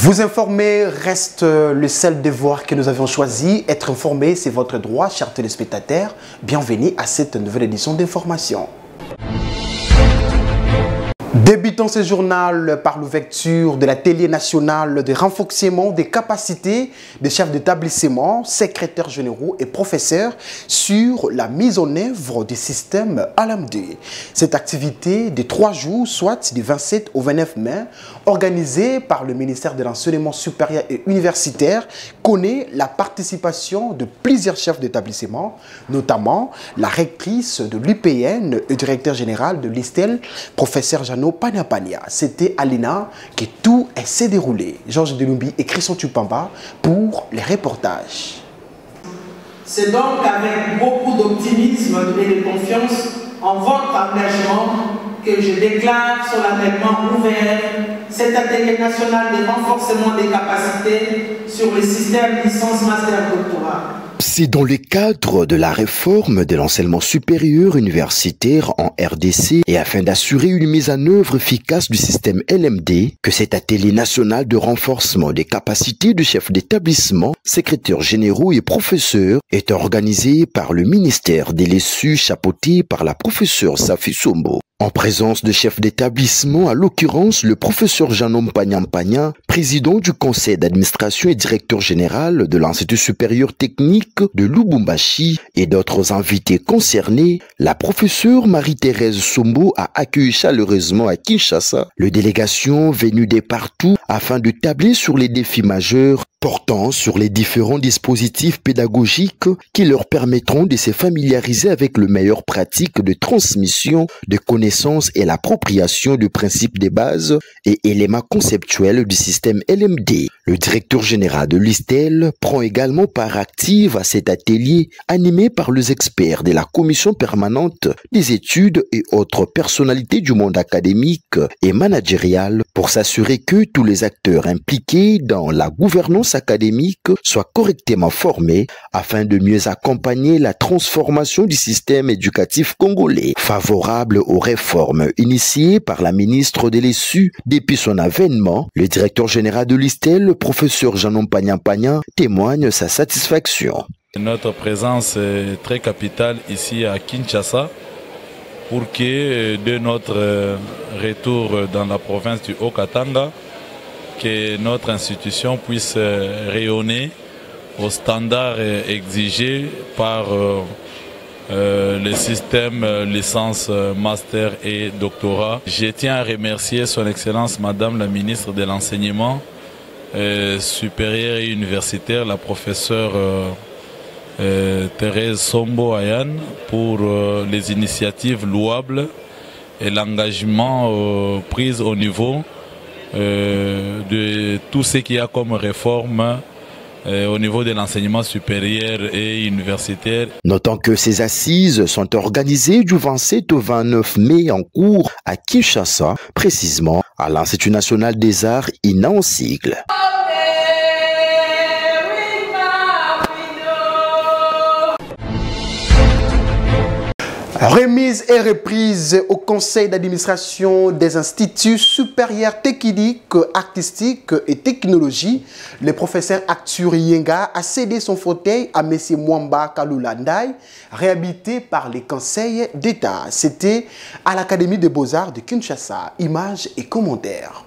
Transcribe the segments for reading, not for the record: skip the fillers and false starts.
Vous informer reste le seul devoir que nous avions choisi. Être informé, c'est votre droit, chers téléspectateurs. Bienvenue à cette nouvelle édition d'information. Débutons ce journal par l'ouverture de l'atelier national de renforcement des capacités des chefs d'établissement, secrétaires généraux et professeurs sur la mise en œuvre du système LMD. Cette activité de 3 jours, soit du 27 au 29 mai, organisée par le ministère de l'Enseignement supérieur et universitaire, connaît la participation de plusieurs chefs d'établissement, notamment la rectrice de l'UPN et directeur général de l'ISTEL, professeur Jano Pania. C'était à l'ENA que tout s'est déroulé. Georges Delumbi et Christian Tupamba pour les reportages. C'est donc avec beaucoup d'optimisme et de confiance en votre engagement que je déclare solennellement ouvert cet atelier national de renforcement des capacités sur le système licence master doctorat. C'est dans le cadre de la réforme de l'enseignement supérieur universitaire en RDC et afin d'assurer une mise en œuvre efficace du système LMD que cet atelier national de renforcement des capacités de chefs d'établissement, secrétaires généraux et professeurs est organisé par le ministère des LSU chapeauté par la professeure Safi Sombo. En présence de chefs d'établissement, à l'occurrence le professeur Janom Pagnampagna, président du conseil d'administration et directeur général de l'Institut supérieur technique de Lubumbashi et d'autres invités concernés, la professeure Marie-Thérèse Sombo a accueilli chaleureusement à Kinshasa les délégations venues de partout afin de tabler sur les défis majeurs portant sur les différents dispositifs pédagogiques qui leur permettront de se familiariser avec les meilleures pratiques de transmission de connaissances et l'appropriation du principe des bases et éléments conceptuels du système LMD. Le directeur général de l'ISTEL prend également part active à cet atelier animé par les experts de la commission permanente des études et autres personnalités du monde académique et managérial pour s'assurer que tous les acteurs impliqués dans la gouvernance académique soient correctement formés afin de mieux accompagner la transformation du système éducatif congolais. Favorable aux réformes initiées par la ministre de l'ESU depuis son avènement, le directeur général de l'ISTEL, le professeur Janom Pagnampagna, témoigne sa satisfaction. Notre présence est très capitale ici à Kinshasa pour que de notre retour dans la province du Haut-Katanga, que notre institution puisse rayonner aux standards exigés par le système licence, master et doctorat. Je tiens à remercier son Excellence Madame la ministre de l'Enseignement supérieur et universitaire, la professeure Thérèse Sombo Ayane, pour les initiatives louables et l'engagement pris au niveau de tout ce qu'il y a comme réforme au niveau de l'enseignement supérieur et universitaire. Notons que ces assises sont organisées du 27 au 29 mai en cours à Kinshasa, précisément à l'Institut national des arts INA en sigle. Remise et reprise au conseil d'administration des instituts supérieurs techniques, artistiques et technologies. Le professeur Arthur Yenga a cédé son fauteuil à M. Mwamba Kalulandai, réhabilité par les conseils d'État. C'était à l'Académie des Beaux-Arts de Kinshasa. Images et commentaires.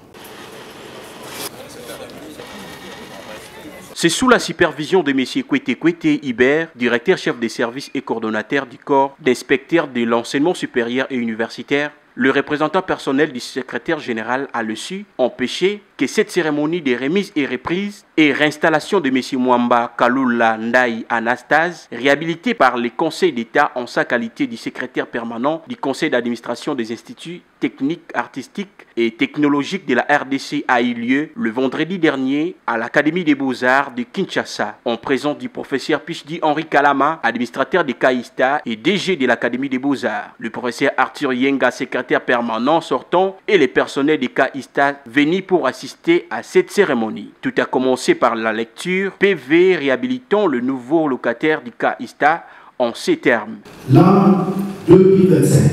C'est sous la supervision de M. Kwete Iber, directeur chef des services et coordonnateur du corps d'inspecteurs de l'enseignement supérieur et universitaire, le représentant personnel du secrétaire général a su empêcher que cette cérémonie de remise et reprise et réinstallation de M. Mwamba Kalula Ndai Anastase, réhabilité par le Conseil d'État en sa qualité de secrétaire permanent du Conseil d'administration des instituts techniques, artistiques et technologiques de la RDC, a eu lieu le vendredi dernier à l'Académie des Beaux-Arts de Kinshasa, en présence du professeur Pichdi Henri Kalama, administrateur de CAISTA et DG de l'Académie des Beaux-Arts, le professeur Arthur Yenga, secrétaire permanent sortant, et les personnels de CAISTA venus pour assister à cette cérémonie. Tout a commencé par la lecture PV réhabilitant le nouveau locataire du CAISTA en ces termes. L'an 2025,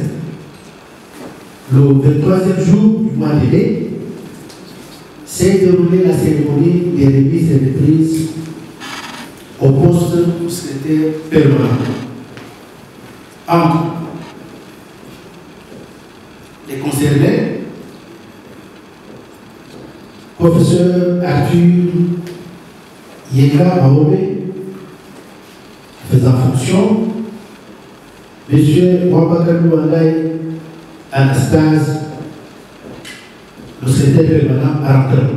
le 23e jour du mois de mai, s'est déroulée la cérémonie des remises et reprises au poste de secrétaire permanent entre les concernés, professeur Arthur Yenga Aobe, faisant fonction, M. Wabakanou Andai Anastase, le secrétaire permanent à Rantan.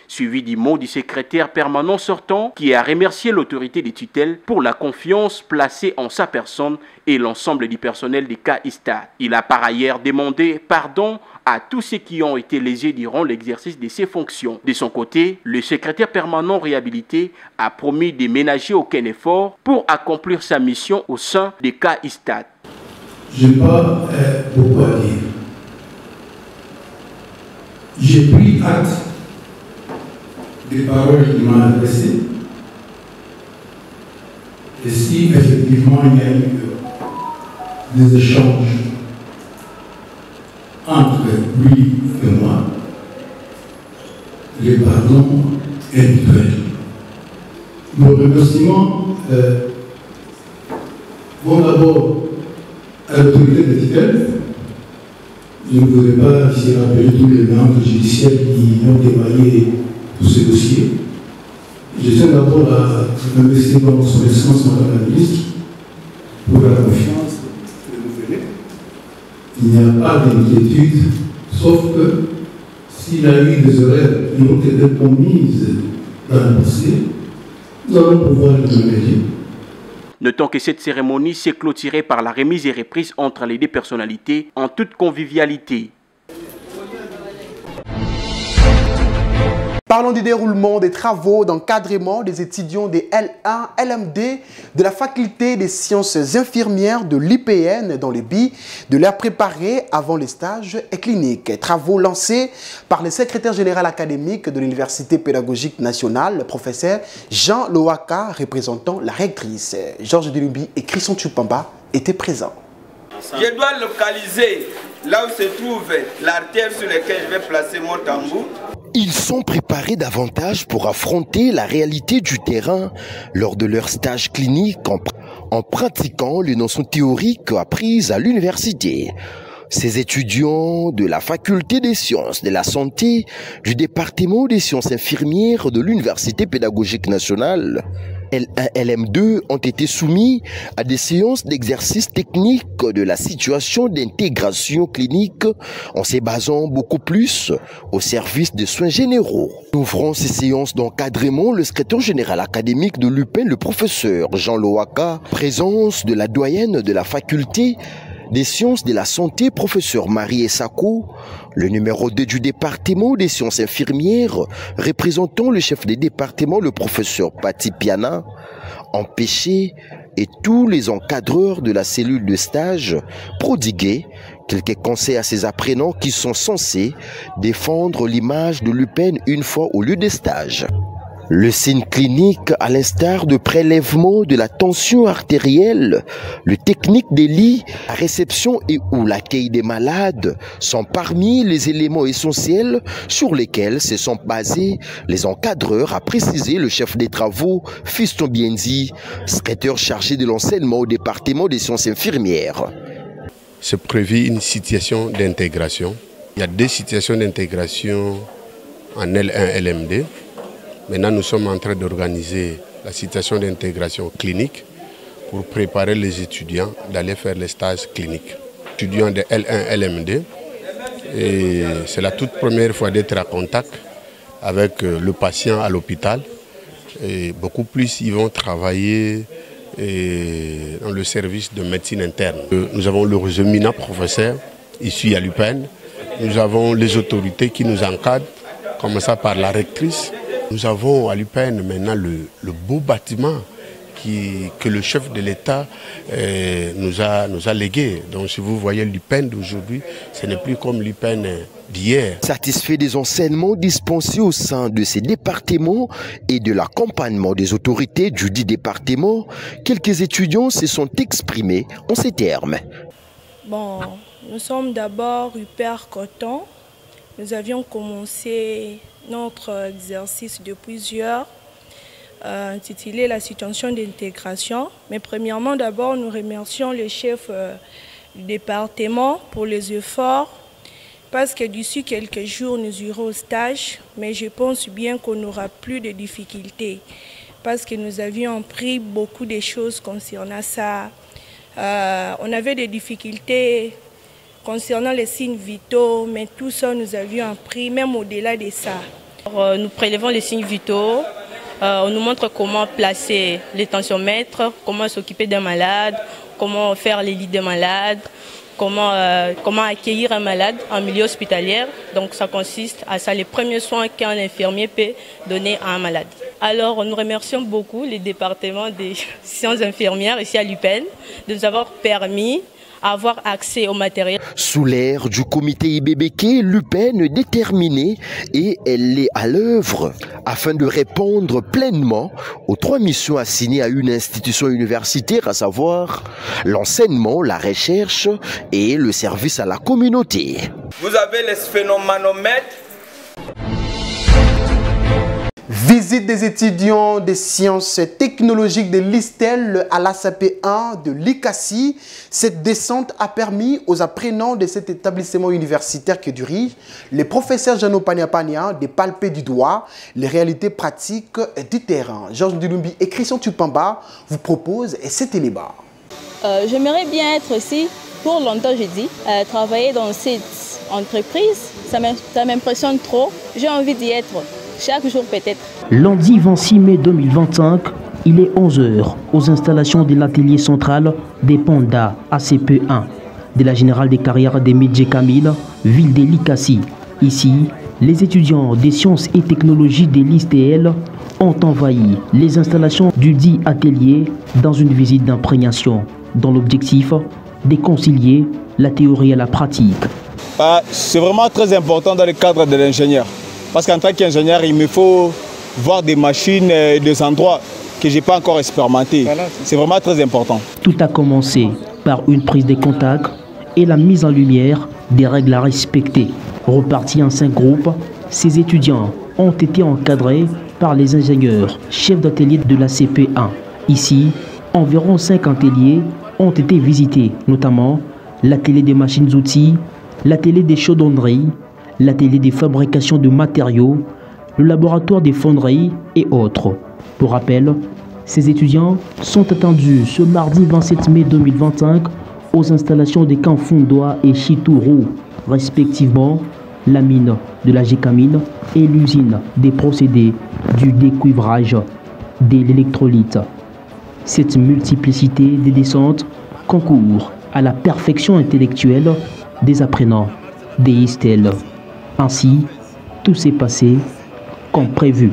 Suivi du mot du secrétaire permanent sortant qui a remercié l'autorité des tutelles pour la confiance placée en sa personne et l'ensemble du personnel des CAISTAD. Il a par ailleurs demandé pardon à tous ceux qui ont été lésés durant l'exercice de ses fonctions. De son côté, le secrétaire permanent réhabilité a promis de ménager aucun effort pour accomplir sa mission au sein des CAISTAD. Je n'ai pas beaucoup à dire. J'ai pris acte des paroles qu'il m'a adressées. Et si effectivement il y a eu des échanges entre lui et moi, les pardons est mutuel. Nos remerciements vont d'abord à l'autorité de tutelle. Je ne voudrais pas ici rappeler tous les membres judiciaires qui ont démaillé tout ce dossier. Je tiens d'abord à remercier dans son essence Madame la Ministre pour la confiance que vous venez. Il n'y a pas d'inquiétude, sauf que s'il y a eu des erreurs qui ont été commises dans le passé, nous allons pouvoir les remédier. Notons que cette cérémonie s'est clôturée par la remise et reprise entre les deux personnalités en toute convivialité. Parlons du déroulement des travaux d'encadrement des étudiants des L1 LMD de la faculté des sciences infirmières de l'IPN dans le but de leur préparer avant les stages et cliniques. Travaux lancés par le secrétaire général académique de l'Université pédagogique nationale, le professeur Jean Loaka, représentant la rectrice. Georges Delubi et Christian Tchoupamba étaient présents. Je dois localiser là où se trouve l'artère sur laquelle je vais placer mon tambour. Ils sont préparés davantage pour affronter la réalité du terrain lors de leur stage clinique en pratiquant les notions théoriques apprises à l'université. Ces étudiants de la faculté des sciences de la santé du département des sciences infirmières de l'Université pédagogique nationale L1 LM2 ont été soumis à des séances d'exercice technique de la situation d'intégration clinique en se basant beaucoup plus au service des soins généraux. Ouvrant ces séances d'encadrement, le secrétaire général académique de l'UPN, le professeur Jean Loaka, présence de la doyenne de la faculté des sciences de la santé, professeur Marie Essako, le numéro 2 du département des sciences infirmières, représentant le chef des départements, le professeur Pati Piana, empêché, et tous les encadreurs de la cellule de stage prodiguaient quelques conseils à ces apprenants qui sont censés défendre l'image de l'UPN une fois au lieu des stages. Le signe clinique, à l'instar de prélèvement de la tension artérielle, le technique des lits, la réception et ou l'accueil des malades sont parmi les éléments essentiels sur lesquels se sont basés les encadreurs, a précisé le chef des travaux, Fiston Bienzi, secrétaire chargé de l'enseignement au département des sciences infirmières. C'est prévu une situation d'intégration. Il y a 2 situations d'intégration en L1 LMD. Maintenant, nous sommes en train d'organiser la situation d'intégration clinique pour préparer les étudiants d'aller faire les stages cliniques. Étudiants de L1 LMD, et c'est la toute première fois d'être en contact avec le patient à l'hôpital. Et beaucoup plus, ils vont travailler dans le service de médecine interne. Nous avons le éminent professeur ici à l'UPN. Nous avons les autorités qui nous encadrent, commençant par la rectrice. Nous avons à l'UPN maintenant le beau bâtiment que le chef de l'État nous a légué. Donc si vous voyez l'UPN d'aujourd'hui, ce n'est plus comme l'UPN d'hier. Satisfait des enseignements dispensés au sein de ces départements et de l'accompagnement des autorités du dit département, quelques étudiants se sont exprimés en ces termes. Bon, nous sommes d'abord hyper contents nous avions commencé notre exercice de plusieurs intitulé la situation d'intégration. Mais premièrement, d'abord, nous remercions le chef du département pour les efforts, parce que d'ici quelques jours, nous irons au stage, mais je pense bien qu'on n'aura plus de difficultés, parce que nous avions appris beaucoup de choses concernant ça. On avait des difficultés concernant les signes vitaux, mais tout ça, nous avions appris, même au-delà de ça. Alors, nous prélevons les signes vitaux. On nous montre comment placer les tensiomètres, comment s'occuper d'un malade, comment faire les lits des malades, comment accueillir un malade en milieu hospitalier. Donc ça consiste à ça, les premiers soins qu'un infirmier peut donner à un malade. Alors nous remercions beaucoup le département des sciences infirmières ici à l'UPEN de nous avoir permis avoir accès au matériel. Sous l'ère du comité IBBK, l'UPEN est déterminée et elle est à l'œuvre afin de répondre pleinement aux 3 missions assignées à une institution universitaire, à savoir l'enseignement, la recherche et le service à la communauté. Vous avez les phénoménomètres. Visite des étudiants des sciences technologiques de l'ISTEL à l'ASAP1 de l'ICASI. Cette descente a permis aux apprenants de cet établissement universitaire que dirige les professeurs Jeannot Pania de palper du doigt les réalités pratiques du terrain. Georges Ndilumbi et Christian Tupamba vous proposent cet élément. J'aimerais bien être ici, pour longtemps je dis, travailler dans cette entreprise, ça m'impressionne trop, j'ai envie d'y être. Chaque jour peut-être. Lundi 26 mai 2025, il est 11h aux installations de l'atelier central des Ponda ACP1 de la Générale des carrières des Médjé Camille, ville de l'Ikassi. Ici, les étudiants des sciences et technologies de l'ISTL ont envahi les installations du dit atelier dans une visite d'imprégnation, dans l'objectif de concilier la théorie et la pratique. C'est vraiment très important dans le cadre de l'ingénieur. Parce qu'en tant qu'ingénieur, il me faut voir des machines et des endroits que je n'ai pas encore expérimentés. C'est vraiment très important. Tout a commencé par une prise de contact et la mise en lumière des règles à respecter. Repartis en 5 groupes, ces étudiants ont été encadrés par les ingénieurs chefs d'atelier de la CP1. Ici, environ 5 ateliers ont été visités, notamment l'atelier des machines-outils, l'atelier des chaudronneries, l'atelier de fabrication de matériaux, le laboratoire des fonderies et autres. Pour rappel, ces étudiants sont attendus ce mardi 27 mai 2025 aux installations des camps Fondoa et Chitourou, respectivement la mine de la Gécamine et l'usine des procédés du décuivrage de l'électrolyte. Cette multiplicité des descentes concourt à la perfection intellectuelle des apprenants des ISTEL. Ainsi, tout s'est passé comme prévu.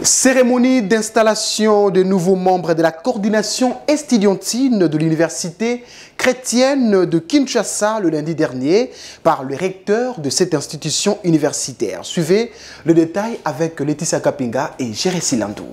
Cérémonie d'installation de nouveaux membres de la coordination estudiantine de l'université chrétienne de Kinshasa le lundi dernier par le recteur de cette institution universitaire. Suivez le détail avec Laetitia Kapinga et Jérémy Landou.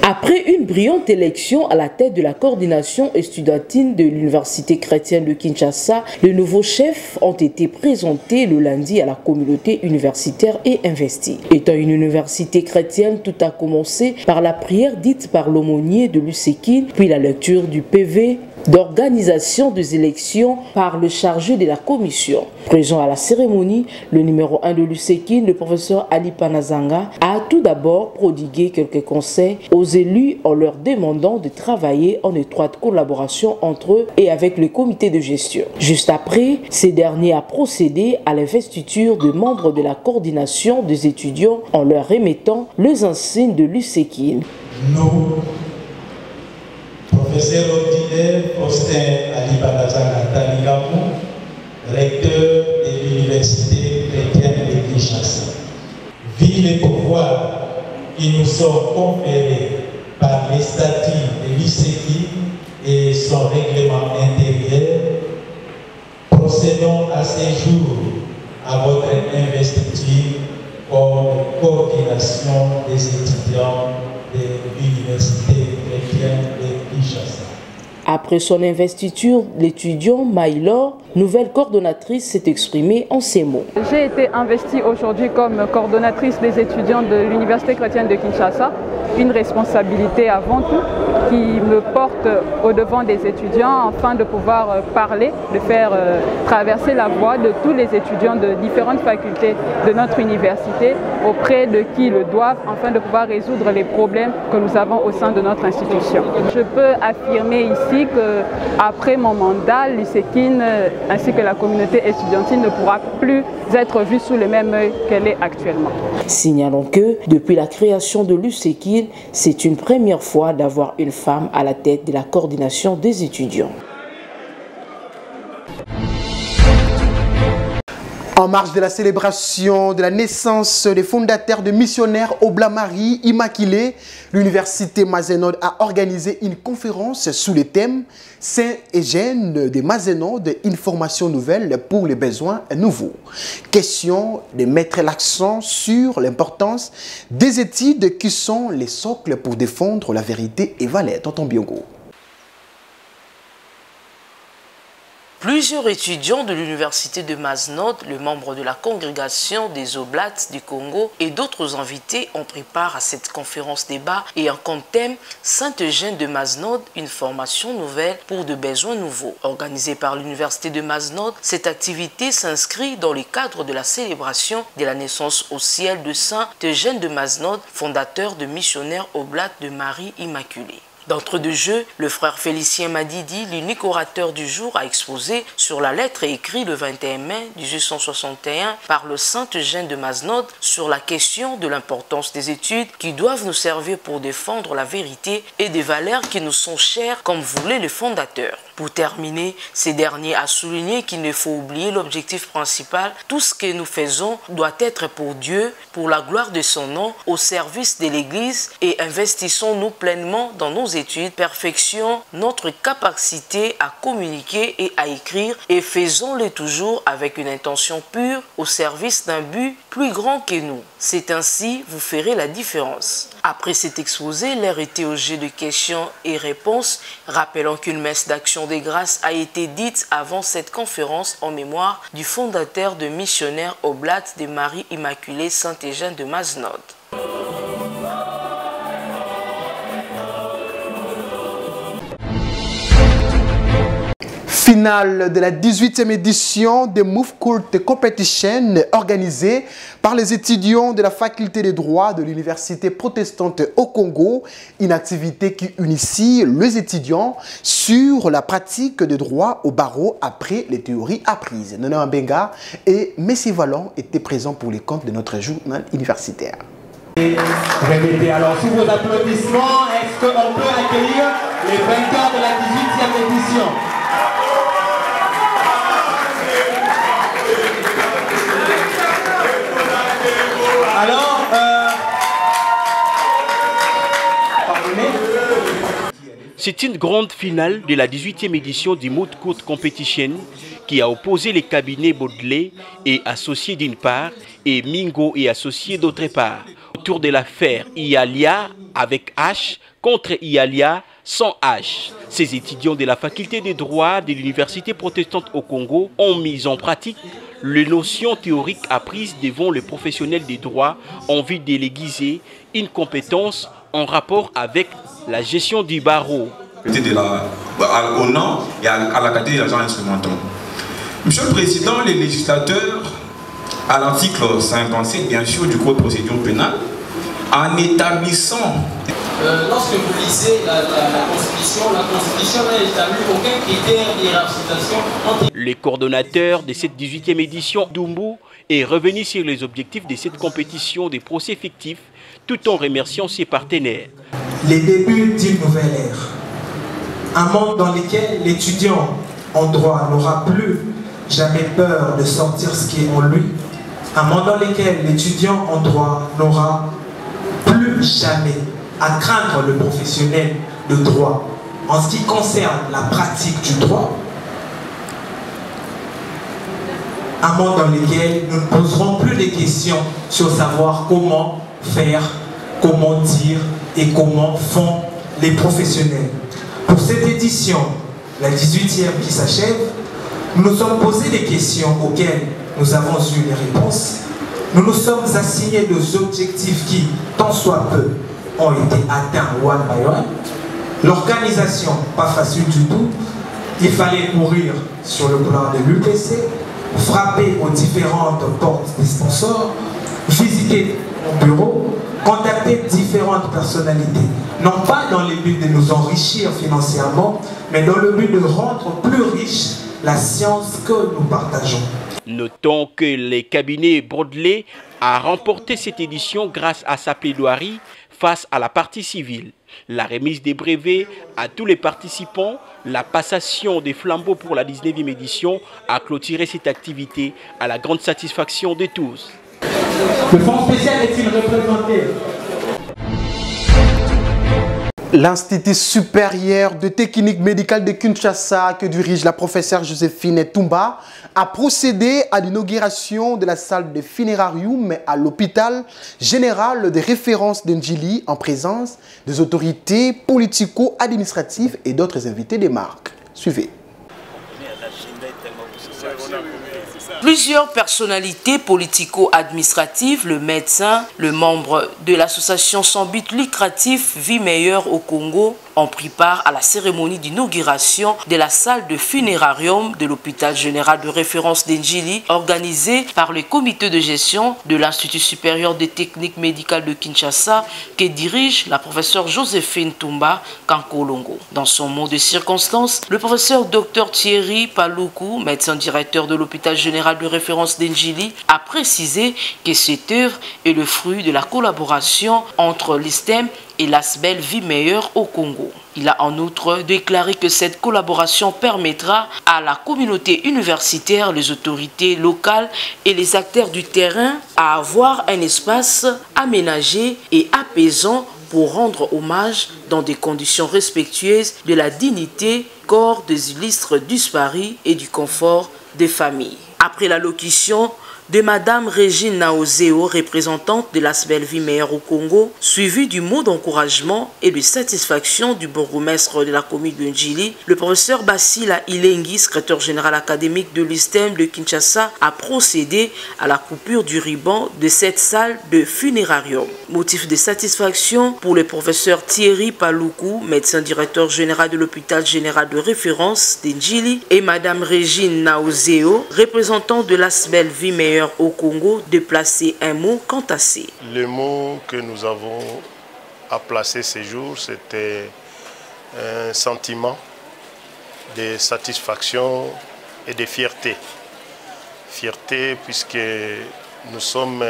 Après une brillante élection à la tête de la coordination estudiantine de l'université chrétienne de Kinshasa, les nouveaux chefs ont été présentés le lundi à la communauté universitaire et investie. Étant une université chrétienne, tout a commencé par la prière dite par l'aumônier de l'USEKIN, puis la lecture du PV d'organisation des élections par le chargé de la commission. Présent à la cérémonie, le numéro 1 de l'USEKIN, le professeur Ali Panazanga, a tout d'abord prodigué quelques conseils aux élus en leur demandant de travailler en étroite collaboration entre eux et avec le comité de gestion. Juste après, ces derniers a procédé à l'investiture de membres de la coordination des étudiants en leur remettant les insignes de l'USEKIN. Professeur ordinaire Faustin Ali Panazanga Tanigamou, recteur de l'université chrétienne de Kinshasa. Vu les pouvoirs qui nous sont conférés par les statuts de l'USEKI et son règlement intérieur, procédons à ce jour à votre investiture comme coordination des étudiants de l'université chrétienne de Kinshasa. Après son investiture, l'étudiant Maïlor, nouvelle coordonnatrice, s'est exprimée en ces mots. J'ai été investie aujourd'hui comme coordonnatrice des étudiants de l'Université chrétienne de Kinshasa. Une responsabilité avant tout qui me porte au devant des étudiants afin de pouvoir parler, de faire traverser la voix de tous les étudiants de différentes facultés de notre université auprès de qui le doivent afin de pouvoir résoudre les problèmes que nous avons au sein de notre institution. Je peux affirmer ici qu'après mon mandat, l'USEKIN ainsi que la communauté estudiantine ne pourra plus être vue sous le même œil qu'elle est actuellement. Signalons que depuis la création de l'USEKIN, c'est une première fois d'avoir une femme à la tête de la coordination des étudiants. En marge de la célébration de la naissance des fondateurs de missionnaires Oblat Marie Immaculée, l'université Mazenod a organisé une conférence sous le thème Saint-Eugène de Mazenod, une formation nouvelle pour les besoins nouveaux. Question de mettre l'accent sur l'importance des études qui sont les socles pour défendre la vérité et valer. Tonton Biongo. Plusieurs étudiants de l'université de Mazenod, le membre de la congrégation des Oblats du Congo et d'autres invités ont pris part à cette conférence débat et en comme thème Saint-Eugène de Mazenod, une formation nouvelle pour de besoins nouveaux. Organisée par l'université de Mazenod, cette activité s'inscrit dans le cadre de la célébration de la naissance au ciel de Saint-Eugène de Mazenod, fondateur de missionnaires Oblats de Marie Immaculée. D'entre deux jeux, le frère Félicien Madidi, l'unique orateur du jour, a exposé sur la lettre écrite le 21 mai 1861 par le Saint-Eugène de Mazenod sur la question de l'importance des études qui doivent nous servir pour défendre la vérité et des valeurs qui nous sont chères comme voulaient les fondateurs. Pour terminer, ce dernier a souligné qu'il ne faut oublier l'objectif principal. Tout ce que nous faisons doit être pour Dieu, pour la gloire de son nom, au service de l'Église et investissons-nous pleinement dans nos études, perfectionnons notre capacité à communiquer et à écrire et faisons-le toujours avec une intention pure au service d'un but plus grand que nous. C'est ainsi vous ferez la différence. Après cet exposé, l'heure était au jeu de questions et réponses, rappelant qu'une messe d'action des grâces a été dite avant cette conférence en mémoire du fondateur de missionnaires Oblats de Marie Immaculée Saint-Eugène de Mazenod. Finale de la 18e édition de Move Court Competition organisée par les étudiants de la faculté des droits de l'université protestante au Congo, une activité qui unifie les étudiants sur la pratique des droits au barreau après les théories apprises. Nona Mbenga et Messi Vallon étaient présents pour les comptes de notre journal universitaire. Répétez alors sous vos applaudissements, est-ce qu'on peut accueillir les vainqueurs de la 18e édition? Alors, c'est une grande finale de la 18e édition du Move Court Competition qui a opposé les cabinets Baudelaire et associés d'une part et Mingo et associés d'autre part. Autour de l'affaire Ialia avec H contre Ialia sans H. Ces étudiants de la faculté des droits de l'université protestante au Congo ont mis en pratique les notions théoriques apprises devant les professionnels des droits en vue de l'aiguiser une compétence en rapport avec la gestion du barreau. Au nom et à l'Académie des agents instrumentaux. Monsieur le Président, les législateurs, à l'article 57, bien sûr, du Code de procédure pénale, en établissant... lorsque vous lisez la Constitution n'a établi aucun critère d'hierarchisation entre... Le coordonnateur de cette 18e édition, Doumbou, est revenu sur les objectifs de cette compétition des procès fictifs, tout en remerciant ses partenaires. Les débuts d'une nouvelle ère. Un monde dans lequel l'étudiant en droit n'aura plus jamais peur de sortir ce qui est en lui. Un monde dans lequel l'étudiant en droit n'aura plus jamais à craindre le professionnel de droit. En ce qui concerne la pratique du droit, un monde dans lequel nous ne poserons plus de questions sur savoir comment faire, comment dire et comment font les professionnels. Pour cette édition, la 18e qui s'achève, nous nous sommes posé des questions auxquelles nous avons eu les réponses. Nous nous sommes assignés des objectifs qui, tant soit peu, ont été atteints one by one. L'organisation, pas facile du tout. Il fallait courir sur le plan de l'UPC, frapper aux différentes portes des sponsors, visiter mon bureau, contacter différentes personnalités, non pas dans le but de nous enrichir financièrement, mais dans le but de rendre plus riche la science que nous partageons. Notons que les cabinets Broadley a remporté cette édition grâce à sa plaidoirie face à la partie civile. La remise des brevets à tous les participants, la passation des flambeaux pour la 19e édition a clôturé cette activité à la grande satisfaction de tous. Le fonds spécial est-il représenté? L'Institut supérieur de technique médicale de Kinshasa, que dirige la professeure Joséphine Toumba, a procédé à l'inauguration de la salle de funérarium à l'hôpital général de référence d'Ndjili en présence des autorités politico-administratives et d'autres invités des marques. Suivez. Plusieurs personnalités politico-administratives, le médecin, le membre de l'association sans but lucratif Vie Meilleure au Congo, ont pris part à la cérémonie d'inauguration de la salle de funérarium de l'hôpital général de référence d'Ndjili, organisée par le comité de gestion de l'Institut supérieur des techniques médicales de Kinshasa, que dirige la professeure Joséphine Toumba Kankolongo. Dans son mot de circonstance, le professeur Dr Thierry Paloukou, médecin directeur de l'hôpital général de référence d'Ndjili, a précisé que cette œuvre est le fruit de la collaboration entre l'ISTEM et l'ASBEL Vie Meilleure au Congo. Il a en outre déclaré que cette collaboration permettra à la communauté universitaire, les autorités locales et les acteurs du terrain à avoir un espace aménagé et apaisant pour rendre hommage dans des conditions respectueuses de la dignité, corps des illustres disparus et du confort des familles. Après l'allocution de Madame Régine Naozeo, représentante de l'ASBEL Vie Meilleure au Congo, suivi du mot d'encouragement et de satisfaction du bourgmestre de la commune de Ndjili, le professeur Basila Ilengi, secrétaire général académique de l'ISTEM de Kinshasa, a procédé à la coupure du ruban de cette salle de funérarium. Motif de satisfaction pour le professeur Thierry Paloukou, médecin directeur général de l'hôpital général de référence d'Ndjili, et Madame Régine Naozeo, représentante de l'ASBEL Vie Meilleure au Congo, de placer un mot quant à ces. Le mot que nous avons à placer ces jours, c'était un sentiment de satisfaction et de fierté. Fierté puisque nous sommes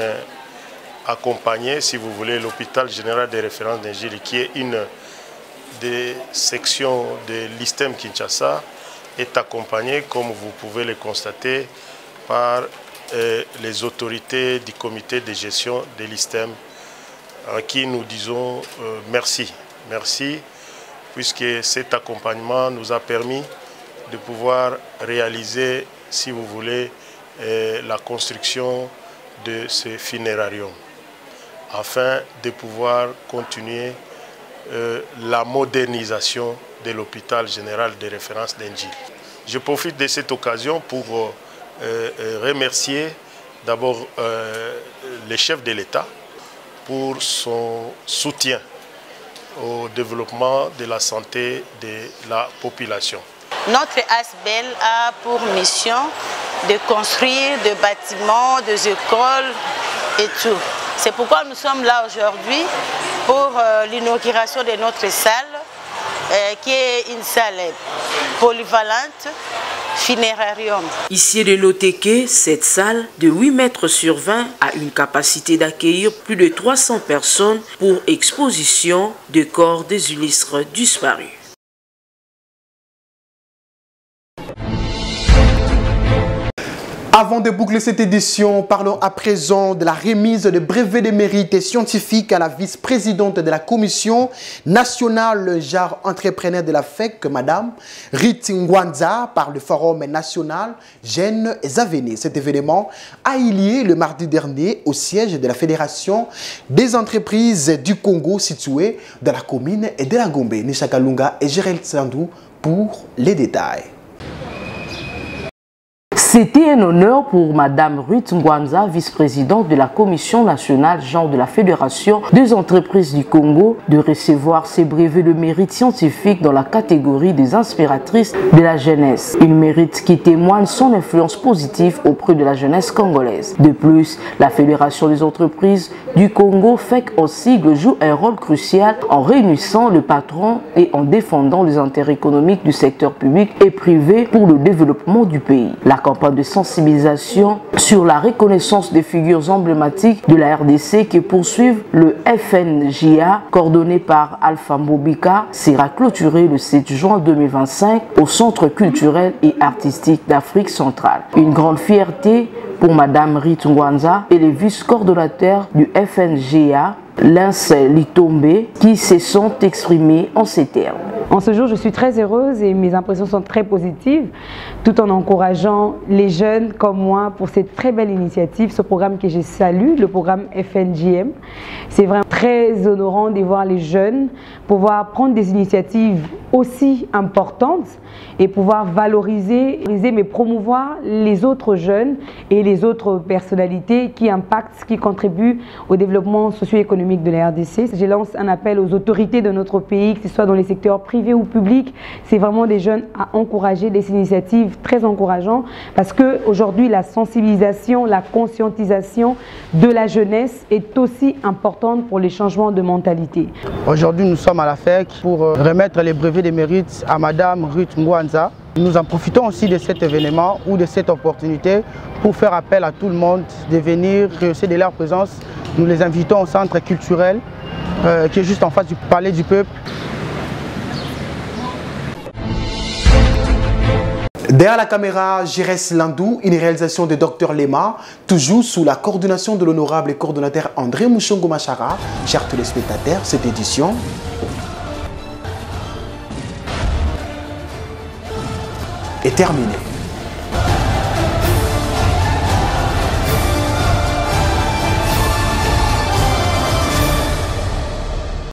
accompagnés, si vous voulez, l'hôpital général de référence d'Ndjili, qui est une des sections de l'ISTEM Kinshasa, est accompagné, comme vous pouvez le constater, par les autorités du comité de gestion de l'ISTEM, à qui nous disons merci. Merci, puisque cet accompagnement nous a permis de pouvoir réaliser, si vous voulez, la construction de ce funérarium, afin de pouvoir continuer la modernisation de l'hôpital général de référence d'Ndjili. Je profite de cette occasion pour remercier d'abord le chef de l'État pour son soutien au développement de la santé de la population. Notre ASBEL a pour mission de construire des bâtiments, des écoles et tout. C'est pourquoi nous sommes là aujourd'hui pour l'inauguration de notre salle, qui est une salle polyvalente, funérarium. Ici de noter que cette salle de 8 mètres sur 20 a une capacité d'accueillir plus de 300 personnes pour exposition de corps des illustres disparus. Avant de boucler cette édition, parlons à présent de la remise de brevets de mérite scientifique à la vice-présidente de la Commission nationale genre entrepreneur de la FEC, Madame Ruth Ngwanza, par le Forum national Jeunes et Avenir. Cet événement a eu lieu le mardi dernier au siège de la Fédération des entreprises du Congo située dans la commune de la Gombe. Nisha Kalunga et Gérald Sandou pour les détails. C'était un honneur pour Madame Ruth Ngwanza, vice-présidente de la Commission nationale genre de la Fédération des entreprises du Congo, de recevoir ces brevets de mérite scientifique dans la catégorie des inspiratrices de la jeunesse. Une mérite qui témoigne son influence positive auprès de la jeunesse congolaise. De plus, la Fédération des entreprises du Congo, FEC en sigle, joue un rôle crucial en réunissant le patron et en défendant les intérêts économiques du secteur public et privé pour le développement du pays. La campagne de sensibilisation sur la reconnaissance des figures emblématiques de la RDC qui poursuivent le FNJA, coordonné par Alpha Mbobika, sera clôturée le 7 juin 2025 au Centre culturel et artistique d'Afrique centrale. Une grande fierté pour Madame Ruth Ngwanza et les vice-coordonnateurs du FNJA, Lince Litombe, qui se sont exprimés en ces termes. En ce jour, je suis très heureuse et mes impressions sont très positives, tout en encourageant les jeunes comme moi pour cette très belle initiative, ce programme que je salue, le programme FNJM. C'est vraiment très honorant de voir les jeunes pouvoir prendre des initiatives aussi importantes et pouvoir valoriser mais promouvoir les autres jeunes et les autres personnalités qui impactent, qui contribuent au développement socio-économique de la RDC. Je lance un appel aux autorités de notre pays, que ce soit dans les secteurs privés ou publics. C'est vraiment des jeunes à encourager, des initiatives très encourageantes parce qu'aujourd'hui, la sensibilisation, la conscientisation de la jeunesse est aussi importante pour les changements de mentalité. Aujourd'hui, nous sommes à la FEC pour remettre les brevets de mérite à Madame Ruth Ngwanza. Nous en profitons aussi de cet événement ou de cette opportunité pour faire appel à tout le monde de venir rehausser de leur présence. Nous les invitons au centre culturel qui est juste en face du Palais du Peuple. Derrière la caméra, Jérès Landou, une réalisation de Dr Lema, toujours sous la coordination de l'honorable coordonnateur André Mouchongo Machara. Chers téléspectateurs, cette édition est terminée.